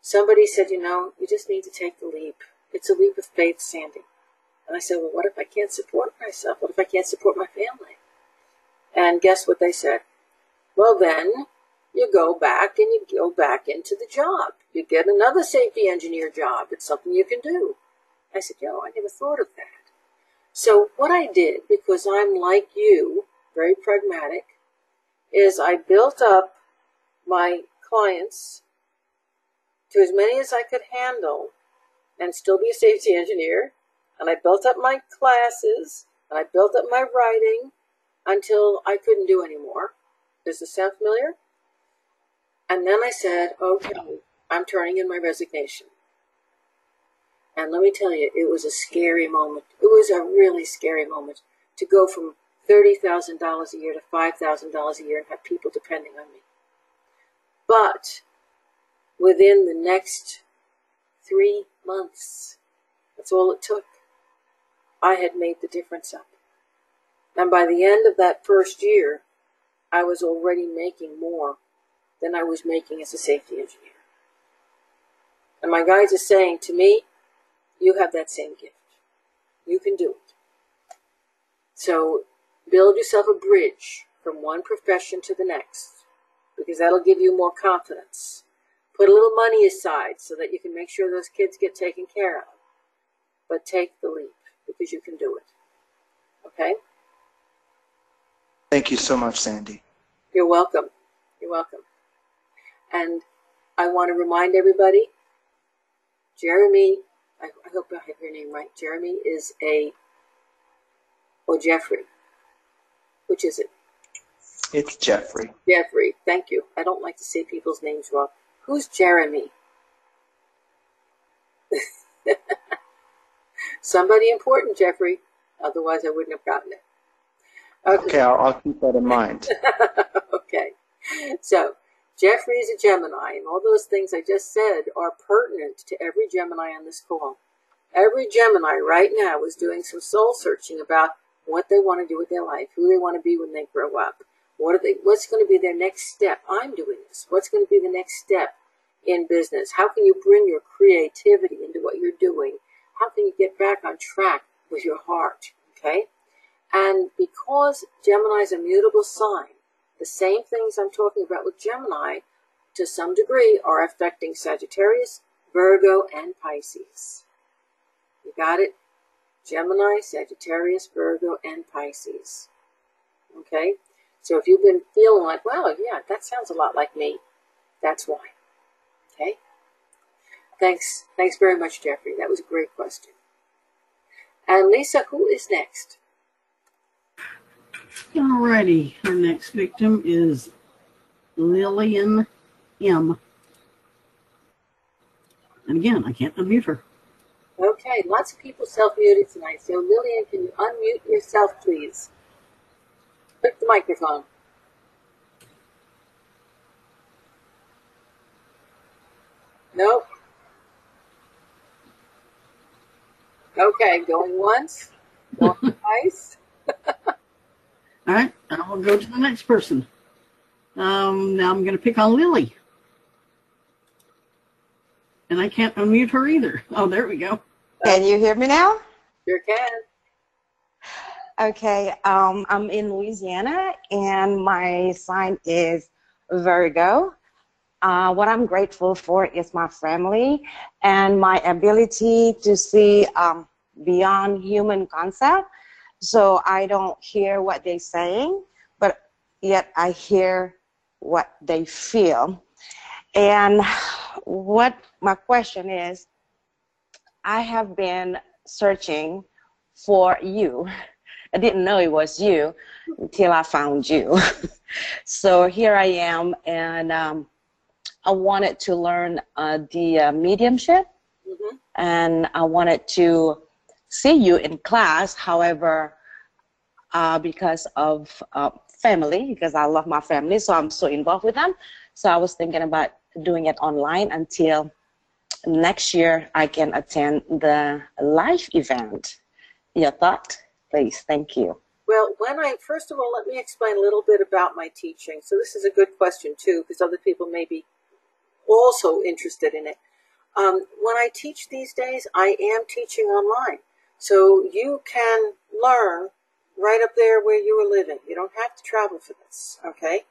somebody said, you just need to take the leap. It's a leap of faith, Sandy. And I said, well, what if I can't support myself? What if I can't support my family? And guess what they said? Well, then you go back and you go back into the job. You get another safety engineer job. It's something you can do. I said, I never thought of that. So what I did, because I'm like you, very pragmatic, is I built up my clients to as many as I could handle and still be a safety engineer. And I built up my classes and I built up my writing until I couldn't do anymore. Does this sound familiar? And then I said, okay, I'm turning in my resignation. And let me tell you, it was a scary moment. It was a really scary moment to go from $30,000 a year to $5,000 a year and have people depending on me. But within the next 3 months, that's all it took, I had made the difference up. And by the end of that first year, I was already making more than I was making as a safety engineer. And my guides are saying to me, you have that same gift. You can do it. So build yourself a bridge from one profession to the next, because that'll give you more confidence. Put a little money aside so that you can make sure those kids get taken care of. But take the leap, because you can do it. Okay? Thank you so much, Sandy. You're welcome. You're welcome. And I want to remind everybody, Jeremy, I hope I have your name right. Jeremy is or Jeffrey. Which is it? It's Jeffrey. Jeffrey, thank you. I don't like to say people's names wrong. Who's Jeremy? Somebody important, Jeffrey. Otherwise, I wouldn't have gotten it. Okay, I'll keep that in mind. Okay. So, Jeffrey is a Gemini, and all those things I just said are pertinent to every Gemini on this call. Every Gemini right now is doing some soul searching about what they want to do with their life, who they want to be when they grow up. What's going to be their next step? I'm doing this. What's going to be the next step in business? How can you bring your creativity into what you're doing? How can you get back on track with your heart? Okay? And because Gemini is a mutable sign, the same things I'm talking about with Gemini, to some degree, are affecting Sagittarius, Virgo, and Pisces. You got it? Gemini, Sagittarius, Virgo, and Pisces. Okay? So if you've been feeling like, well, yeah, that sounds a lot like me, that's why. Okay? Thanks very much, Jeffrey. That was a great question. And Lisa, who is next? Alrighty, our next victim is Lillian M. And again, I can't unmute her. Okay, lots of people self-muted tonight. So Lillian, can you unmute yourself, please? Click the microphone. Nope. Okay, going once, going twice. All right, I will go to the next person. Now I'm going to pick on Lily. And I can't unmute her either. Oh, there we go. Can you hear me now? Sure can. Okay, I'm in Louisiana and my sign is Virgo. What I'm grateful for is my family and my ability to see beyond human concept. So I don't hear what they're saying, but yet I hear what they feel. And what my question is, I have been searching for you. I didn't know it was you until I found you. So here I am, and I wanted to learn the mediumship, and I wanted to see you in class. However, because of family, because I love my family, so I'm so involved with them. So I was thinking about doing it online until next year I can attend the live event. Your thought, please? Thank you. Well, first of all, let me explain a little bit about my teaching. So this is a good question too, because other people may be also interested in it. When I teach these days, I am teaching online. So you can learn right up there where you are living. You don't have to travel for this, okay?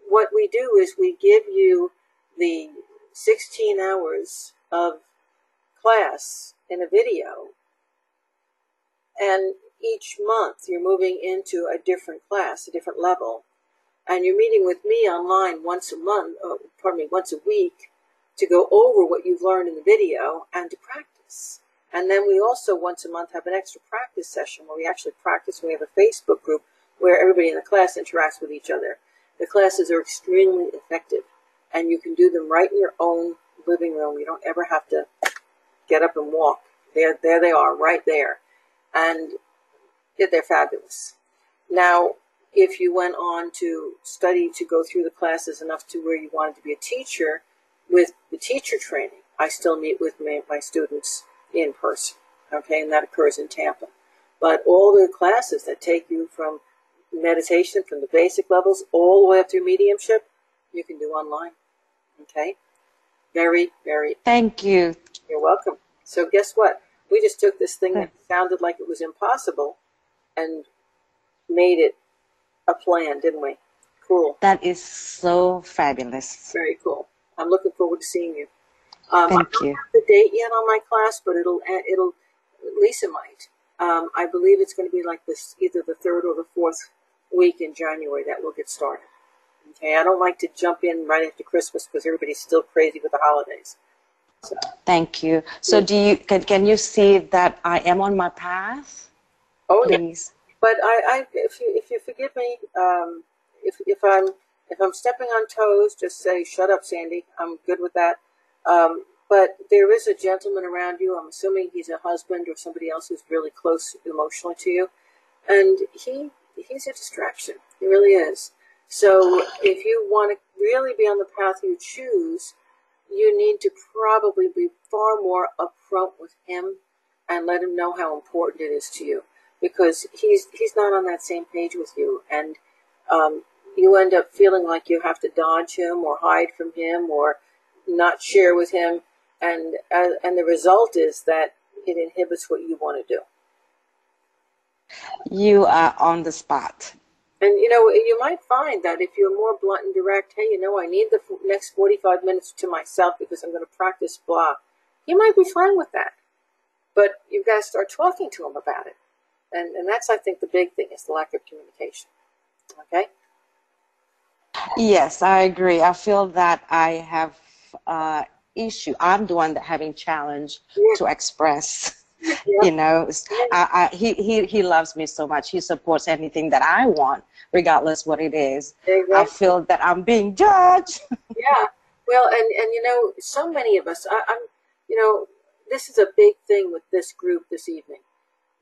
What we do is we give you the 16 hours of class in a video, and each month you're moving into a different class, a different level, and you're meeting with me online once a week to go over what you've learned in the video and to practice. And then we also once a month have an extra practice session where we actually practice. We have a Facebook group where everybody in the class interacts with each other. The classes are extremely effective, and you can do them right in your own living room. You don't ever have to get up and walk. There they are, right there. And they're fabulous. Now, if you went on to study to go through the classes enough to where you wanted to be a teacher, with the teacher training, I still meet with my students in person, okay, and that occurs in Tampa. But all the classes that take you from meditation, from the basic levels, all the way up through mediumship, you can do online, okay? Very, very. Thank you. You're welcome. So guess what? We just took this thing that sounded like it was impossible and made it a plan, didn't we? Cool. That is so fabulous. Very cool. I'm looking forward to seeing you. Thank I don't you. have the date yet on my class, but it'll Lisa might. I believe it's going to be like this, either the 3rd or the 4th week in January that we'll get started. Okay, I don't like to jump in right after Christmas because everybody's still crazy with the holidays. So, Thank you. So do you can you see that I am on my path? oh yeah. Please. But if you forgive me, if I'm stepping on toes, just say shut up, Sandy. I'm good with that. But there is a gentleman around you. I'm assuming he's a husband or somebody else who's really close emotionally to you, and he's a distraction. He really is. So if you want to really be on the path you choose, you need to probably be far more upfront with him and let him know how important it is to you, because he's not on that same page with you, and you end up feeling like you have to dodge him or hide from him or not share with him, and the result is that it inhibits what you want to do. You are on the spot. And, you might find that if you're more blunt and direct, hey, I need the next 45 minutes to myself because I'm going to practice blah. He might be fine with that. But you've got to start talking to him about it. And that's, I think, the big thing is the lack of communication. Okay? Yes, I agree. I feel that I have issue. I'm the one that having challenge to express. Yeah. He loves me so much. He supports anything that I want, regardless what it is. Exactly. I feel that I'm being judged. Yeah. Well, and so many of us, this is a big thing with this group this evening.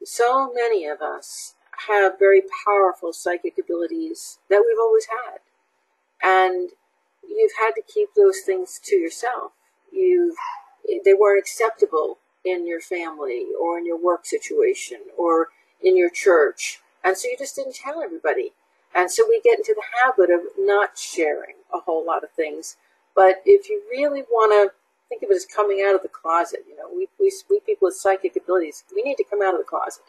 So many of us have very powerful psychic abilities that we've always had. And you've had to keep those things to yourself. They weren't acceptable in your family or in your work situation or in your church. And so you just didn't tell everybody. And so we get into the habit of not sharing a whole lot of things. But if you really want to think of it as coming out of the closet, we people with psychic abilities, we need to come out of the closet.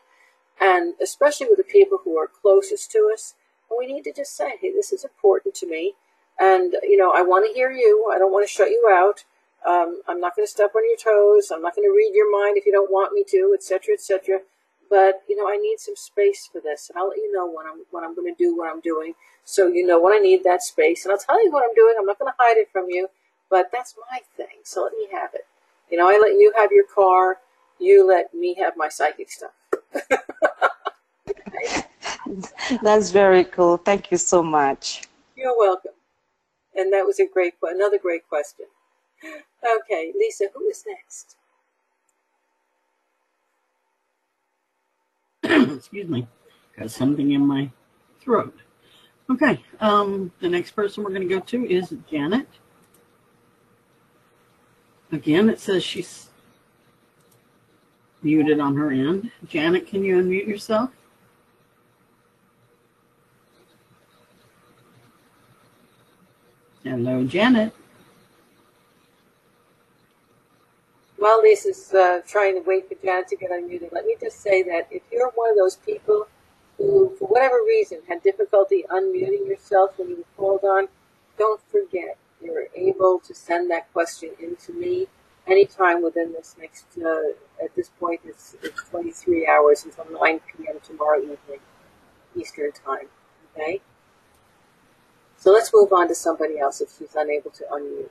And especially with the people who are closest to us, we need to just say, hey, this is important to me. And, I want to hear you. I don't want to shut you out. I'm not going to step on your toes. I'm not going to read your mind if you don't want me to, et cetera, et cetera. But, I need some space for this. And I'll let you know when I'm going to do what I'm doing. So when I need that space. And I'll tell you what I'm doing. I'm not going to hide it from you. But that's my thing. So let me have it. I let you have your car. You let me have my psychic stuff. That's very cool. Thank you so much. You're welcome. And that was another great question. Okay, Lisa, who is next? Excuse me. Got something in my throat. Okay. The next person we're going to go to is Janet. Again, it says she's muted on her end. Janet, can you unmute yourself? Hello, Janet. While Lisa's trying to wait for Janet to get unmuted, let me just say that if you're one of those people who, for whatever reason, had difficulty unmuting yourself when you were called on, don't forget you're able to send that question in to me anytime within this next, at this point, it's 23 hours until 9 p.m. tomorrow evening, Eastern Time, okay? So let's move on to somebody else if she's unable to unmute.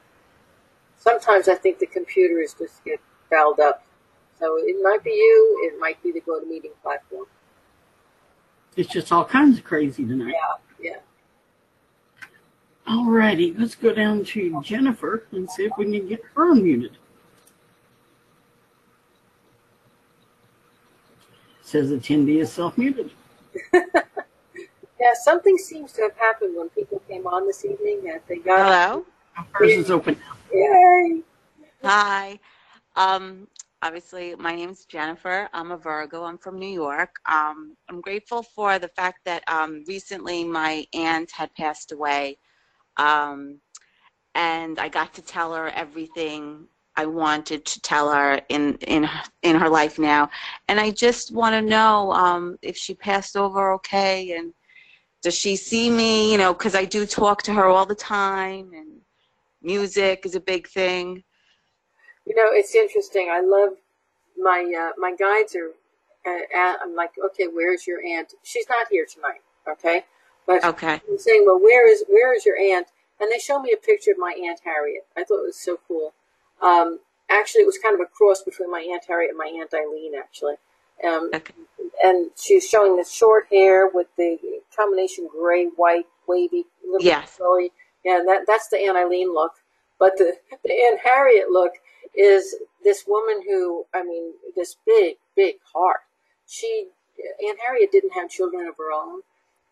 Sometimes I think the computers just get fouled up. So it might be you, it might be the GoToMeeting platform. It's just all kinds of crazy tonight. Yeah. Alrighty, let's go down to Jennifer and see if we can get her unmuted. Says attendee is self-muted. Yeah, something seems to have happened when people came on this evening that they got... Hello? Hers is open now. Yay! Hi. Obviously, my name's Jennifer. I'm a Virgo. I'm from New York. I'm grateful for the fact that recently my aunt had passed away, and I got to tell her everything I wanted to tell her in her life now. And I just want to know if she passed over okay, and does she see me? You know, because I do talk to her all the time, and music is a big thing. You know, it's interesting. I love my guides are. I'm like, okay, where's your aunt? She's not here tonight. Okay, but Okay. I'm saying, well, where is your aunt? And they show me a picture of my Aunt Harriet. I thought it was so cool. Actually, it was kind of a cross between my Aunt Harriet and my Aunt Eileen, actually. Okay. And she's showing the short hair with the combination gray, white, wavy, little Yes. curly. Yeah, that's the Aunt Eileen look. But the Aunt Harriet look is this woman who, I mean, this big, big heart. Aunt Harriet didn't have children of her own.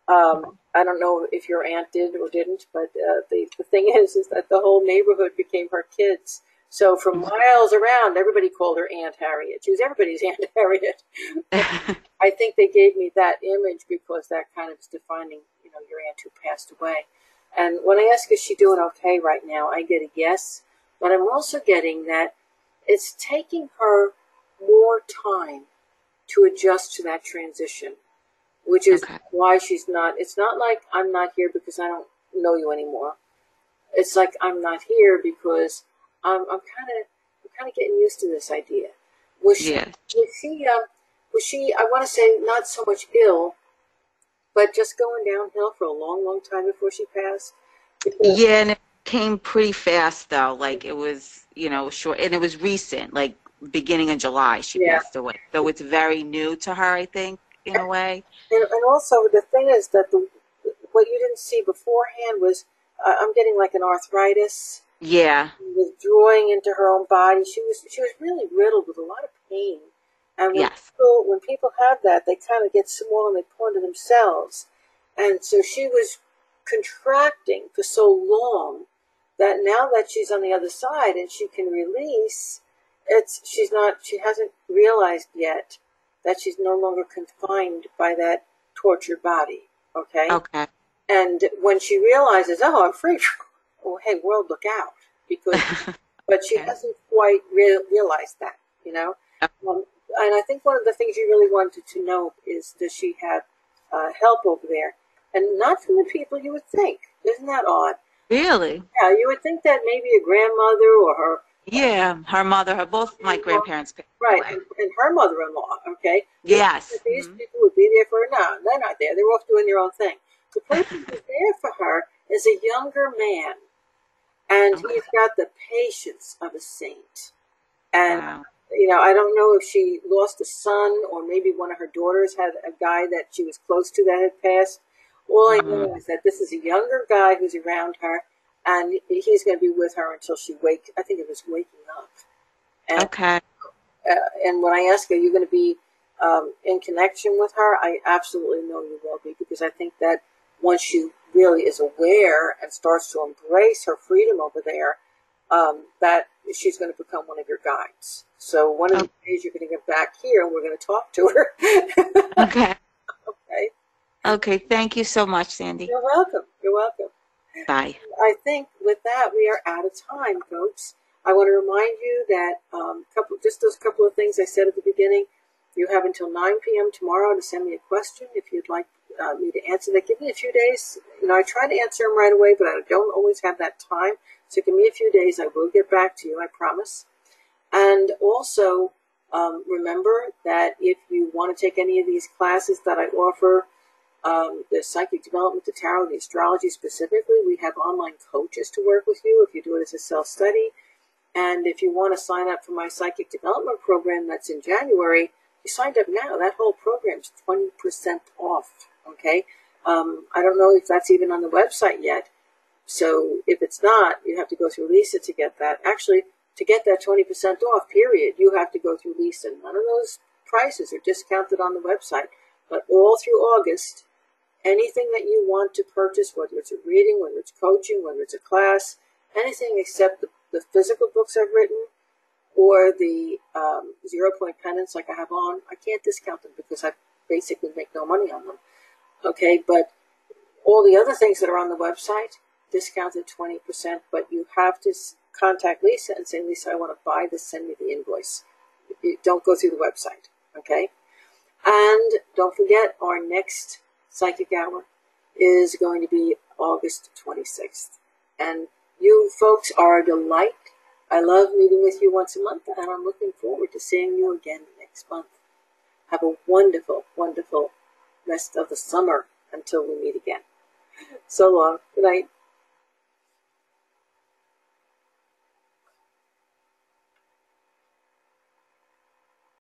I don't know if your aunt did or didn't, but the thing is that the whole neighborhood became her kids. So for miles around, everybody called her Aunt Harriet. She was everybody's Aunt Harriet. I think they gave me that image because that kind of is defining, you know, your aunt who passed away. And when I ask, is she doing okay right now, I get a yes. But I'm also getting that it's taking her more time to adjust to that transition, which is why she's not, it's not like I'm not here because I don't know you anymore. It's like I'm not here because I'm kind of getting used to this idea. Was she, I want to say not so much ill, but just going downhill for a long, long time before she passed? Yeah, and it came pretty fast though. Like it was, you know, short, and it was recent, like beginning of July she passed away. So it's very new to her, I think, in a way. And also the thing is that what you didn't see beforehand was I'm getting like an arthritis. Yeah. Withdrawing into her own body. She was really riddled with a lot of pain. And when people have that, they kind of get small and they pour into themselves. And so she was contracting for so long that now that she's on the other side and she can release, she hasn't realized yet that she's no longer confined by that tortured body. Okay? Okay. And when she realizes, oh, I'm free, oh, hey, world, look out. Because, but she hasn't quite realized that, you know? And I think one of the things you really wanted to know is, does she have help over there? And not from the people you would think. Isn't that odd? Really? Yeah, you would think that maybe a grandmother or her... Yeah, her mother, both my grandparents passed away. Right, and her mother-in-law, okay? Yes. These people would be there for her. No, they're not there. They're off doing their own thing. The person who's there for her is a younger man. And he's got the patience of a saint. And, you know, I don't know if she lost a son or maybe one of her daughters had a guy that she was close to that had passed. All I know is that this is a younger guy who's around her, and he's going to be with her until she I think it was waking up. And, and when I ask her, are you going to be in connection with her? I absolutely know you will be, because I think that once she really is aware and starts to embrace her freedom over there, that she's going to become one of your guides. So one of these days you're going to get back here and we're going to talk to her. Okay. Okay. Okay. Thank you so much, Sandy. You're welcome. You're welcome. Bye. I think with that we are out of time, folks. I want to remind you that just those couple of things I said at the beginning. You have until 9 p.m. tomorrow to send me a question if you'd like me to answer that. Give me a few days. You know, I try to answer them right away, but I don't always have that time. So give me a few days. I will get back to you, I promise. And also, remember that if you want to take any of these classes that I offer, the psychic development, the tarot, the astrology specifically, we have online coaches to work with you if you do it as a self-study. And if you want to sign up for my psychic development program that's in January, you signed up now. That whole program's 20% off, okay? I don't know if that's even on the website yet. So if it's not, you have to go through Lisa to get that. Actually, to get that 20% off, period, you have to go through Lisa. None of those prices are discounted on the website. But all through August, anything that you want to purchase, whether it's a reading, whether it's coaching, whether it's a class, anything except the physical books I've written, or the 0 Point Pendants like I have on, I can't discount them because I basically make no money on them. Okay, but all the other things that are on the website, discounted 20%, but you have to contact Lisa and say, Lisa, I want to buy this, send me the invoice. You don't go through the website, okay? And don't forget, our next psychic hour is going to be August 26th. And you folks are a delight. I love meeting with you once a month, and I'm looking forward to seeing you again next month. Have a wonderful, wonderful rest of the summer until we meet again. So long. Good night.